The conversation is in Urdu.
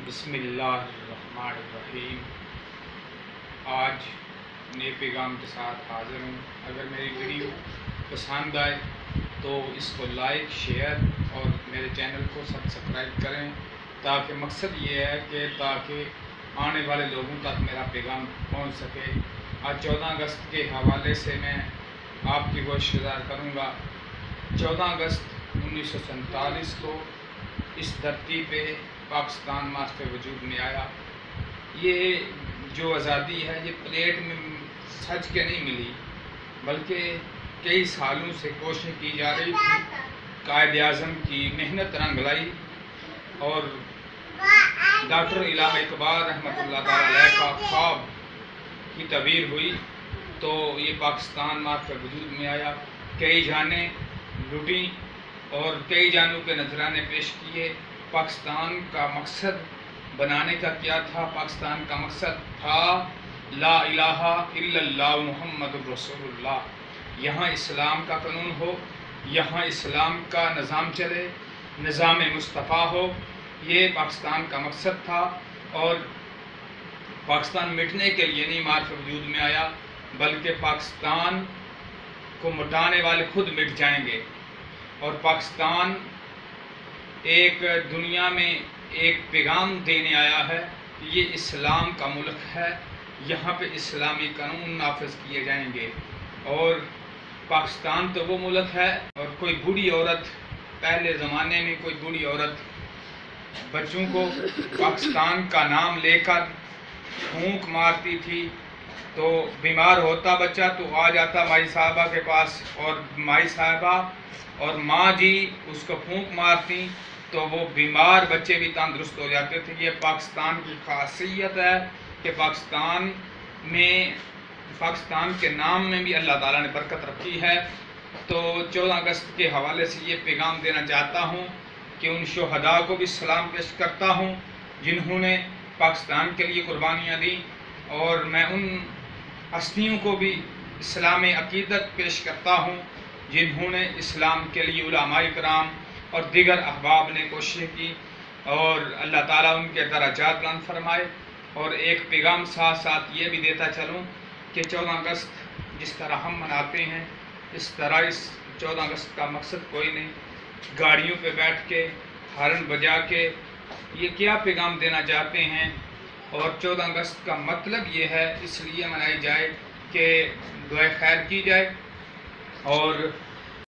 بسم اللہ الرحمن الرحیم۔ آج نئے پیغام کے ساتھ حاضر ہوں۔ اگر میری ویڈیو پسند آئے تو اس کو لائک، شیئر اور میرے چینل کو سبسکرائب کریں، تاکہ مقصد یہ ہے کہ تاکہ آنے والے لوگوں تک میرا پیغام پہنچ سکے۔ آج 14 اگست کے حوالے سے میں آپ کی گوش گزار کروں گا۔ 14 اگست 1947 کو اس دھرتی پہ پاکستان ماسٹ وجود میں آیا۔ یہ جو آزادی ہے یہ پلیٹ میں سج کے نہیں ملی، بلکہ کئی سالوں سے کوشش کی جا رہی تھی۔ قائد اعظم کی محنت رنگ لائی اور ڈاکٹر علامہ اقبال رحمۃ اللہ تعالی علیہ کا خواب کی تعبیر ہوئی تو یہ پاکستان ماسٹ وجود میں آیا۔ کئی جانیں لوٹیں اور کئی جانوں کے نذرانے پیش کیے۔ پاکستان کا مقصد بنانے کا کیا تھا؟ پاکستان کا مقصد تھا لا الہ الا اللہ محمد رسول اللہ۔ یہاں اسلام کا قانون ہو، یہاں اسلام کا نظام چلے، نظام مصطفیٰ ہو، یہ پاکستان کا مقصد تھا۔ اور پاکستان مٹنے کے لیے نہیں ماسٹ وجود میں آیا، بلکہ پاکستان کو مٹانے والے خود مٹ جائیں گے۔ اور پاکستان ایک دنیا میں ایک پیغام دینے آیا ہے کہ یہ اسلام کا ملک ہے، یہاں پہ اسلامی قانون نافذ کیے جائیں گے۔ اور پاکستان تو وہ ملک ہے، اور کوئی بوڑھی عورت، پہلے زمانے میں کوئی بوڑھی عورت بچوں کو پاکستان کا نام لے کر پھونک مارتی تھی، تو بیمار ہوتا بچہ تو آ جاتا مائی صاحبہ کے پاس، اور مائی صاحبہ اور ماں جی اس کو پھونک مارتی تو وہ بیمار بچے بھی تندرست ہو جاتے تھے۔ یہ پاکستان کی خاصیت ہے کہ پاکستان کے نام میں بھی اللہ تعالیٰ نے برکت رکھی ہے۔ تو 14 اگست کے حوالے سے یہ پیغام دینا چاہتا ہوں کہ ان شہداء کو بھی سلام پیش کرتا ہوں جنہوں نے پاکستان کے لیے قربانیاں دیں، اور میں ان ہستیوں کو بھی اسلام عقیدت پیش کرتا ہوں جنہوں نے اسلام کے لیے علماء کرام اور دیگر احباب نے کوشش کی، اور اللہ تعالیٰ ان کے درجات بلند فرمائے۔ اور ایک پیغام ساتھ ساتھ یہ بھی دیتا چلوں کہ 14 اگست جس طرح ہم مناتے ہیں، اس طرح اس 14 اگست کا مقصد کوئی نہیں۔ گاڑیوں پہ بیٹھ کے ہارن بجا کے یہ کیا پیغام دینا چاہتے ہیں؟ اور 14 اگست کا مطلب یہ ہے اس لیے منائی جائے کہ دعائے خیر کی جائے اور